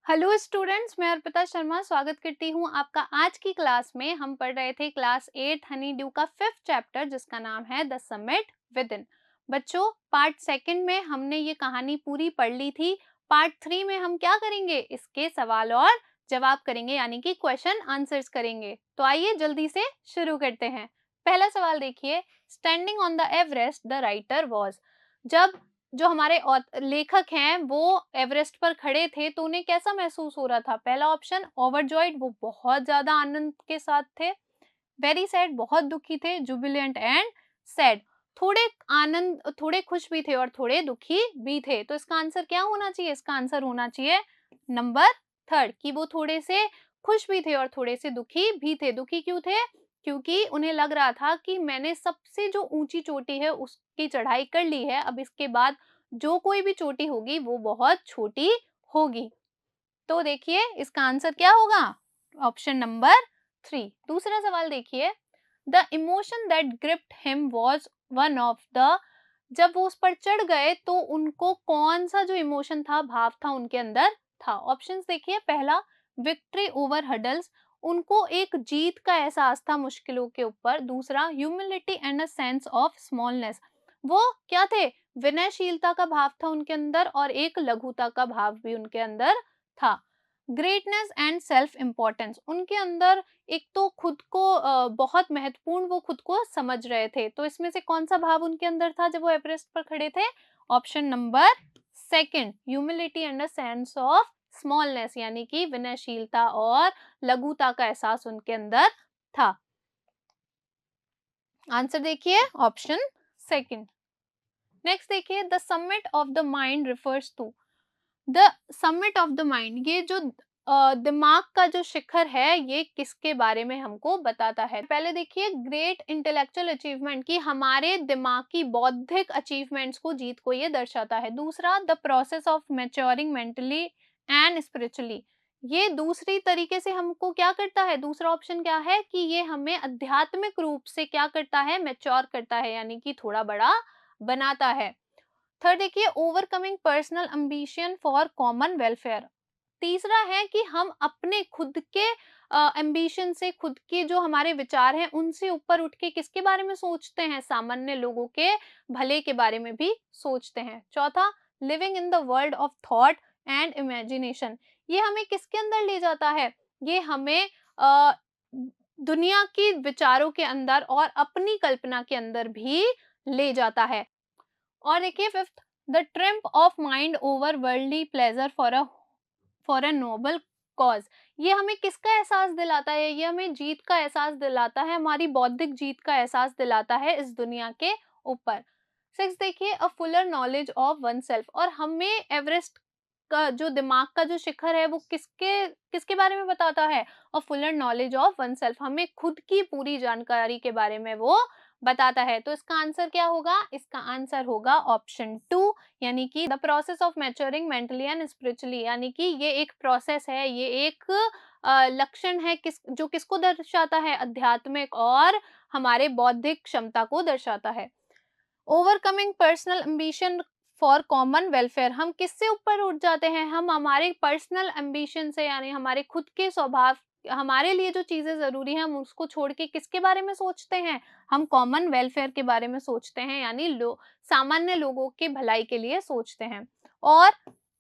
Hello students, मैं अर्पिता शर्मा स्वागत करती हूँ आपका। आज की क्लास में हम पढ़ रहे थे क्लास 8 हनी ड्यू का 5th चैप्टर जिसका नाम है द समिट विदिन। बच्चों, पार्ट सेकंड में हमने ये कहानी पूरी पढ़ ली थी। पार्ट 3 में हम क्या करेंगे, इसके सवाल और जवाब करेंगे, यानी कि क्वेश्चन आंसर्स करेंगे। तो आइए जल्दी से शुरू करते हैं। पहला सवाल देखिए, standing on the Everest the writer was. जब जो हमारे लेखक हैं वो एवरेस्ट पर खड़े थे तो उन्हें कैसा महसूस हो रहा था। पहला ऑप्शन ओवरजॉयड, वो बहुत ज्यादा आनंद के साथ थे। वेरी सैड, बहुत दुखी थे। जुबिलेंट एंड सैड, थोड़े आनंद, थोड़े खुश भी थे और थोड़े दुखी भी थे। तो इसका आंसर क्या होना चाहिए, इसका आंसर होना चाहिए नंबर थर्ड, कि वो थोड़े से खुश भी थे और थोड़े से दुखी भी थे। दुखी क्यों थे, क्योंकि उन्हें लग रहा था कि मैंने सबसे जो ऊंची चोटी है उसकी चढ़ाई कर ली है, अब इसके बाद जो कोई भी चोटी होगी वो बहुत छोटी होगी। तो देखिए इसका आंसर क्या होगा, ऑप्शन नंबर 3। दूसरा सवाल देखिए, the emotion that gripped him was one of the. जब वो उस पर चढ़ गए तो उनको कौन सा जो इमोशन था, भाव था उनके अंदर था। ऑप्शंस देखिए, पहला विक्ट्री ओवर हडल्स, उनको एक जीत का एहसास था मुश्किलों के ऊपर। दूसरा humility and a sense of smallness, वो क्या थे, विनयशीलता का भाव था उनके अंदर और एक लघुता का भाव भी उनके अंदर था। ग्रेटनेस एंड सेल्फ इम्पोर्टेंस, उनके अंदर एक तो खुद को बहुत महत्वपूर्ण वो खुद को समझ रहे थे। तो इसमें से कौन सा भाव उनके अंदर था जब वो एवरेस्ट पर खड़े थे, option number second, humility and a sense of smallness, यानी कि विनयशीलता और लघुता का एहसास उनके अंदर था। आंसर देखिए ऑप्शन सेकंड। नेक्स्ट देखिए, the summit of the mind refers to. The summit of the mind, ये जो दिमाग का जो शिखर है ये किसके बारे में हमको बताता है। पहले देखिए, ग्रेट इंटेलेक्चुअल अचीवमेंट, की हमारे दिमागी बौद्धिक अचीवमेंट्स को, जीत को ये दर्शाता है। दूसरा, the process of maturing mentally and spiritually, ये दूसरी तरीके से हमको क्या करता है, दूसरा ऑप्शन क्या है कि ये हमें आध्यात्मिक रूप से क्या करता है, मैच्योर करता है, यानी कि थोड़ा बड़ा बनाता है। थर्ड देखिए, overcoming personal ambition for common welfare. तीसरा है कि हम अपने खुद के एम्बिशन से, खुद के जो हमारे विचार हैं उनसे ऊपर उठ के किसके बारे में सोचते हैं, सामान्य लोगों के भले के बारे में भी सोचते हैं। चौथा, living in the world of thought and imagination, ये हमें किसके अंदर ले जाता है, ये हमें अ, दुनिया के विचारों के अंदर और अपनी कल्पना के अंदर भी ले जाता है। और देखिए fifth, the triumph of mind over worldly pleasure for a noble cause, ये हमें किसका एहसास दिलाता है, ये हमें जीत का एहसास दिलाता है, हमारी बौद्धिक जीत का एहसास दिलाता है इस दुनिया के ऊपर। सिक्स देखिए, a fuller knowledge of oneself, और हमें एवरेस्ट का जो दिमाग का जो शिखर है वो किसके किसके बारे में बताता है, a fuller knowledge of oneself, हमें खुद की पूरी जानकारी के बारे में वो बताता है। तो इसका आंसर क्या होगा, इसका आंसर होगा ऑप्शन 2, यानी कि the process of maturing mentally and spiritually, यानी कि ये एक प्रोसेस है, ये एक लक्षण है जो किसको दर्शाता है, आध्यात्मिक और हमारे बौद्धिक क्षमता को दर्शाता है। Overcoming personal ambition for common welfare, हम किससे ऊपर उठ जाते हैं, हम हमारे पर्सनल एम्बिशन से, यानी हमारे खुद के स्वभाव, हमारे लिए जो चीजें जरूरी हैं हम उसको छोड़ के किसके बारे में सोचते हैं, हम कॉमन वेलफेयर के बारे में सोचते हैं, यानी सामान्य लोगों की भलाई के लिए सोचते हैं। और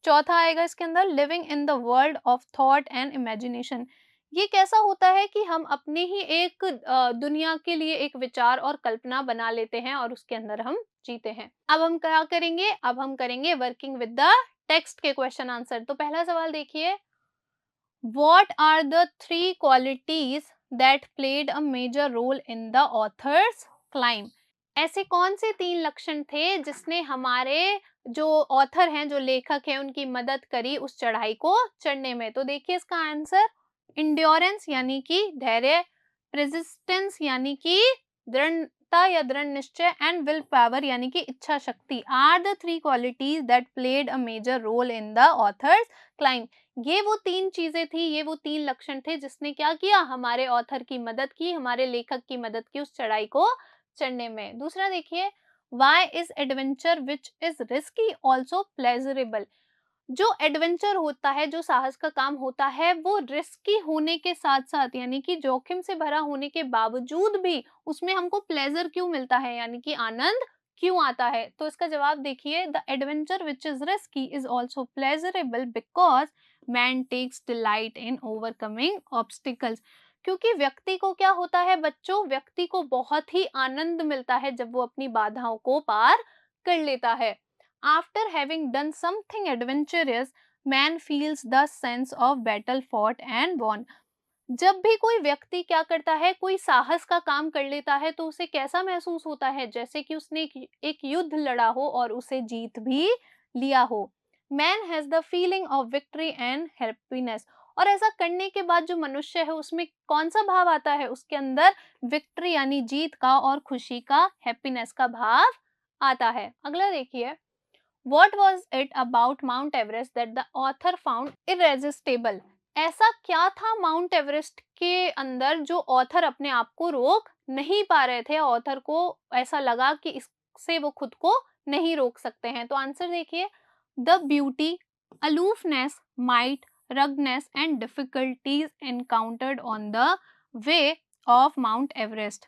चौथा आएगा इसके अंदर, living in the world of thought and imagination, ये कैसा होता है कि हम अपने ही एक दुनिया के लिए एक विचार और कल्पना बना लेते हैं और उसके अंदर हम जीते हैं। अब हम क्या करेंगे, अब हम करेंगे वर्किंग विद द टेक्स्ट के क्वेश्चन आंसर। तो पहला सवाल देखिए, what are the three qualities that played a major role in the author's climb, ऐसे कौन से तीन लक्षण थे जिसने हमारे जो ऑथर हैं, जो लेखक हैं, उनकी मदद करी उस चढ़ाई को चढ़ने में। तो देखिए इसका आंसर, इंड्योरेंस यानी कि धैर्य, रेजिस्टेंस यानी कि दृढ़ता या दृढ़ निश्चय, एंड विल पावर यानी कि इच्छा शक्ति, are the three qualities that played a major role in the author's climb. ये वो तीन चीजें थी, ये वो तीन लक्षण थे जिसने क्या किया, हमारे ऑथर की मदद की, हमारे लेखक की मदद की उस चढ़ाई को चढ़ने में। दूसरा देखिए, why is adventure which is risky also pleasurable, जो एडवेंचर होता है, जो साहस का काम होता है, वो रिस्की होने के साथ-साथ यानी कि जोखिम से भरा होने के बावजूद भी उसमें हमको प्लेज़र क्यों मिलता है, यानी कि आनंद क्यों आता है? तो इसका जवाब देखिए, the adventure which is risky is also pleasurable because man takes delight in overcoming obstacles. क्योंकि व्यक्ति को क्या होता है बच्चों, व्यक्ति को बहुत ही आनंद मिलता है जब वो अपनी बाधाओं को पार कर लेता है। After having done something adventurous, man feels the sense of battle fought and won. जब भी कोई व्यक्ति क्या करता है, कोई साहस का काम कर लेता है, तो उसे कैसा महसूस होता है, जैसे कि उसने एक युद्ध लड़ा हो और उसे जीत भी लिया हो। Man has the feeling of victory and happiness. और ऐसा करने के बाद जो मनुष्य है उसमें कौन सा भाव आता है, उसके अंदर विक्ट्री यानी जीत का और खुशी का, हैप्पीनेस का भाव आता है। अगला देखिए, What was it about Mount Everest that the author found irresistible? ऐसा क्या था माउंट एवरेस्ट के अंदर जो ऑथर अपने आप को रोक नहीं पा रहे थे, ऑथर को ऐसा लगा कि इससे वो खुद को नहीं रोक सकते हैं। तो आंसर देखिए, the beauty, aloofness, might, ruggedness and difficulties encountered on the way of Mount Everest.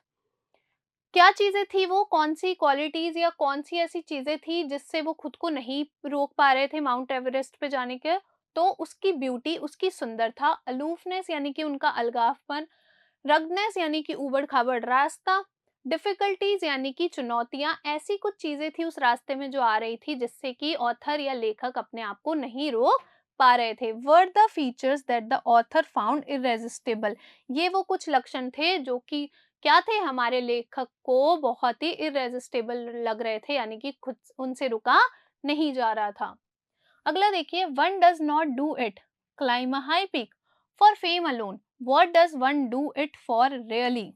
क्या चीज़ें थी वो, कौन-सी क्वालिटीज़ या कौन-सी ऐसी चीज़ें थी जिससे वो खुद को नहीं रोक पा रहे थे माउंट एवरेस्ट पे जाने के? तो उसकी ब्यूटी, उसकी सुंदरता, अलोफनेस यानी कि उनका अलगावपन, रगनेस यानी कि ऊबड़-खाबड़ रास्ता, डिफिकल्टीज़ यानी कि चुनौतियाँ, ऐसी कुछ चीज़ें थी उस रास्ते में जो आ रही थी जिससे कि ऑथर या लेखक अपने आप को नहीं रोक पा रहे थे। Were the features that the author found irresistible. ये वो कुछ लक्षण थे जो कि क्या थे, हमारे लेखक को बहुत ही इर्रेसिस्टिबल लग रहे थे, यानी कि खुद उनसे रुका नहीं जा रहा था। अगला देखिए, one does not do it climb a high peak for fame alone, what does one do it for really.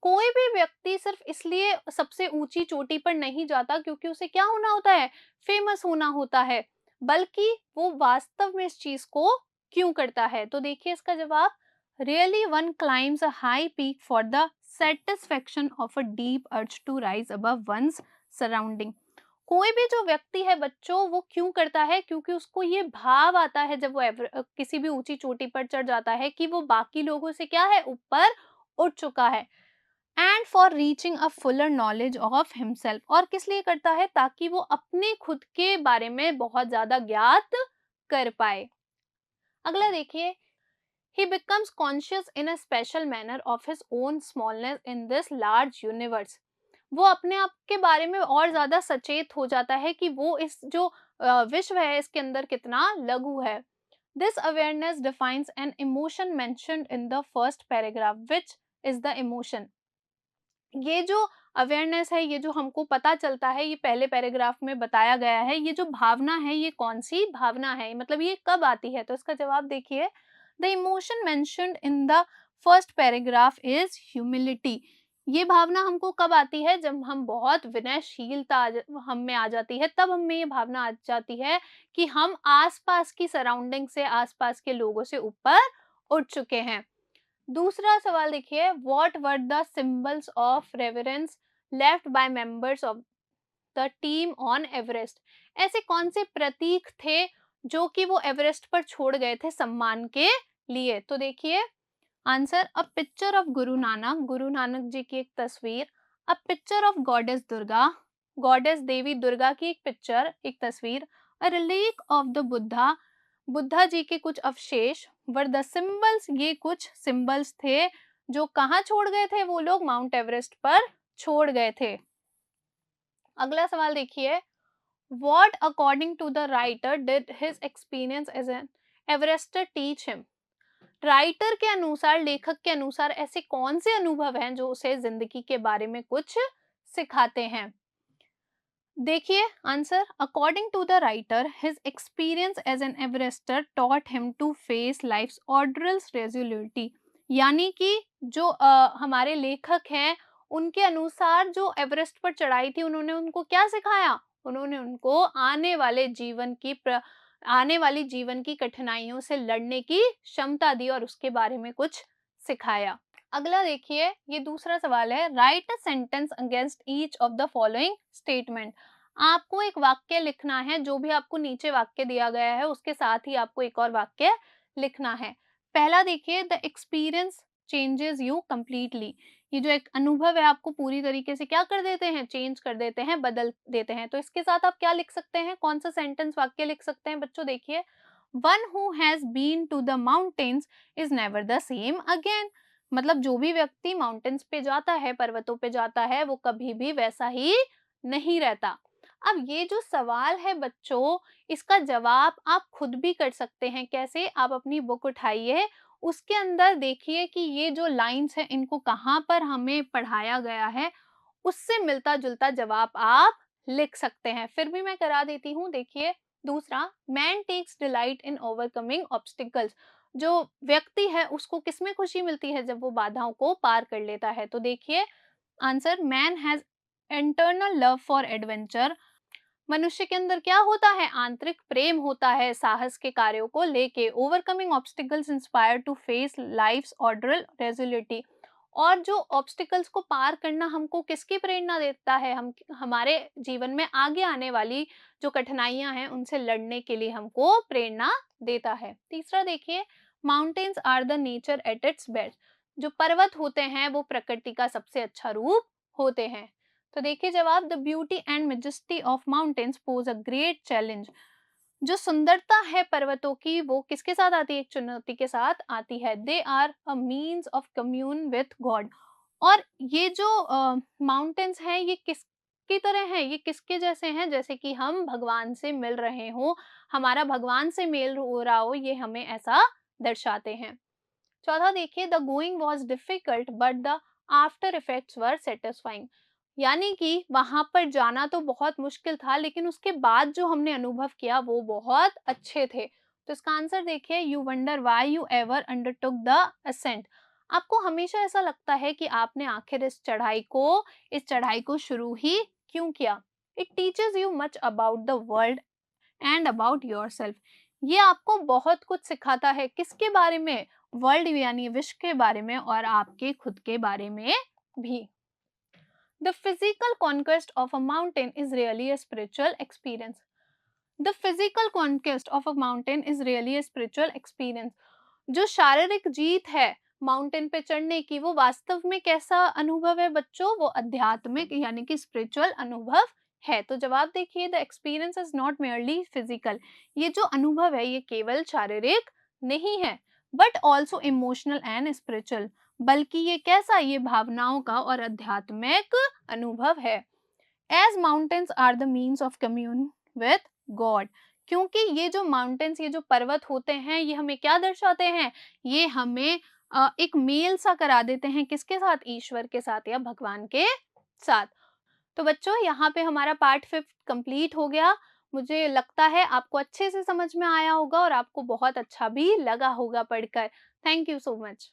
कोई भी व्यक्ति सिर्फ इसलिए सबसे ऊंची चोटी पर नहीं जाता क्योंकि उसे क्या होना होता है, फेमस होना होता है, बल्कि वो वास्तव में इस चीज को क्यों करता है। तो देखिए इसका जवाब, really one climbs a high peak for the satisfaction of a deep urge to rise above one's surrounding. कोई भी जो व्यक्ति है बच्चों, वो क्यों करता है, क्योंकि उसको ये भाव आता है जब वो किसी भी ऊंची चोटी पर चढ़ जाता है कि वो बाकी लोगों से क्या है, ऊपर उठ चुका है। And for reaching a fuller knowledge of himself. और किस लिए करता है, ताकि वो अपने खुद के बारे में बहुत ज्यादा ज्ञात कर पाए। अगला देखिए, he becomes conscious in a special manner of his own smallness in this large universe। वो अपने आप के बारे में और ज्यादा सचेत हो जाता है कि वो इस जो विश्व है इसके अंदर कितना लघु है। This awareness defines an emotion mentioned in the first paragraph, which is the emotion. ये जो अवेयरनेस है, ये जो हमको पता चलता है, ये पहले पैराग्राफ में बताया गया है, ये जो भावना है ये कौन सी भावना है, मतलब ये कब आती है। तो इसका जवाब देखिए, the emotion mentioned in the first paragraph is humility. ये भावना हमको कब आती है, जब हम बहुत विनयशीलता हम में आ जाती है, तब हमें ये भावना आ जाती है कि हम आसपास की सराउंडिंग से, आसपास के लोगों से ऊपर उठ चुके हैं। दूसरा सवाल देखिए, what were the symbols of reverence left by members of the team on Everest. ऐसे कौन से प्रतीक थे जो कि वो एवरेस्ट पर छोड़ गए थे सम्मान के लिए। तो देखिए answer, a picture of Guru Nanak, Guru Nanak ji की एक तस्वीर, a picture of goddess Durga, goddess Devi Durga की एक पिक्चर, एक तस्वीर, a relic of the Buddha, Buddha ji के कुछ अवशेष, वर द सिंबल्स, ये कुछ सिंबल्स थे जो कहाँ छोड़ गए थे वो लोग, माउंट एवरेस्ट पर छोड़ गए थे। अगला सवाल देखिए, what according to the writer did his experience as an Everester teach him. Writer के अनुसार, लेखक के अनुसार ऐसे कौन से अनुभव हैं जो उसे जिंदगी के बारे में कुछ सिखाते हैं। देखिए answer, according to the writer his experience as an Everester taught him to face life's ordeals resolutely. यानी कि जो हमारे लेखक हैं उनके अनुसार जो एवरेस्ट पर चढ़ाई थी, उन्होंने उनको क्या सिखाया, उन्होंने उनको आने वाली जीवन की कठिनाइयों से लड़ने की क्षमता दी और उसके बारे में कुछ सिखाया। अगला देखिए, ये दूसरा सवाल है, right a sentence against each of the following statement. आपको एक वाक्य लिखना है, जो भी आपको नीचे वाक्य दिया गया है उसके साथ ही आपको एक और वाक्य लिखना है। पहला देखिए, the experience changes you completely. ये जो एक अनुभव है आपको पूरी तरीके से क्या कर देते हैं, चेंज कर देते हैं, बदल देते हैं। तो इसके साथ आप क्या लिख सकते हैं, कौन सा सेंटेंस वाक्य लिख सकते हैं बच्चों, देखिए, one who has been to the mountains is never the same again. मतलब जो भी व्यक्ति माउंटेन्स पे जाता है, पर्वतों पे जाता है, वो कभी भी वैसा ही नहीं रहता। अब ये जो सवाल है बच्चों, इसका जवाब आप खुद भी कर सकते हैं। कैसे, आप अपनी बुक उठाइए, उसके अंदर देखिए कि ये जो लाइन्स हैं इनको कहाँ पर हमें पढ़ाया गया है, उससे मिलता जुलता जवाब आप लिख सकते हैं। फिर भी मैं करा देती हूँ, देखिए, दूसरा, man takes delight in overcoming obstacles. जो व्यक्ति है उसको किसमें खुशी मिलती है, जब वो बाधाओं को पार कर लेता है। तो देखिए answer, man has internal love for adventure. मनुष्य के अंदर क्या होता है, आंतरिक प्रेम होता है साहस के कार्यों को लेके। Overcoming obstacles inspire to face life's ordeal resolutely. और जो ऑब्स्टिकल्स को पार करना हमको किसकी प्रेरणा देता है, हम हमारे जीवन में आगे आने वाली जो कठिनाइयां हैं उनसे लड़ने के लिए हमको प्रेरणा देता है। तीसरा देखिए, mountains are the nature at its best. जो पर्वत होते हैं वो प्रकृति का सबसे अच्छा रूप होते हैं। तो देखिए जवाब, the beauty and majesty of mountains pose a great challenge. जो सुंदरता है पर्वतों की वो किसके साथ आती है, एक चुनौती के साथ आती है। They are a means of commune with God. और ये जो माउंटेन्स हैं ये किसकी तरह हैं, ये किसके जैसे हैं, जैसे कि हम भगवान से मिल रहे हो, हमारा भगवान से मेल हो रहा हो, ये हमें ऐसा दर्शाते हैं। चौथा देखिए, the going was difficult but the after effects were satisfying. यानी कि वहां पर जाना तो बहुत मुश्किल था, लेकिन उसके बाद जो हमने अनुभव किया वो बहुत अच्छे थे। तो इसका आंसर देखिए, you wonder why you ever undertook the ascent. आपको हमेशा ऐसा लगता है कि आपने आखिर इस चढ़ाई को शुरू ही क्यों किया। It teaches you much about the world and about yourself. ये आपको बहुत कुछ सिखाता है, किसके बारे में, वर्ल्ड यानी विश्व के बारे में, और आपके खुद के बारे में भी। The physical conquest of a mountain is really a spiritual experience. The physical conquest of a mountain is really a spiritual experience. जो शारीरिक जीत है माउंटेन पे चढ़ने की, वो वास्तव में कैसा अनुभव है बच्चों, वो आध्यात्मिक यानी कि स्पिरिचुअल अनुभव है। तो जवाब देखिए, the experience is not merely physical. ये जो अनुभव है ये केवल शारीरिक नहीं है, but also emotional and spiritual. बल्कि ये कैसा, ये भावनाओं का और आध्यात्मिक अनुभव है। As mountains are the means of commune with God. क्योंकि ये जो माउंटेन्स, ये जो पर्वत होते हैं, ये हमें क्या दर्शाते हैं, ये हमें एक मेल सा करा देते हैं, किसके साथ, ईश्वर के साथ या भगवान के साथ। तो बच्चों यहाँ पे हमारा पार्ट 5 कंप्लीट हो गया। मुझे लगता है आपको अच्छे से समझ में आया होगा और आपको बहुत अच्छा भी लगा होगा पढ़कर। Thank you so much.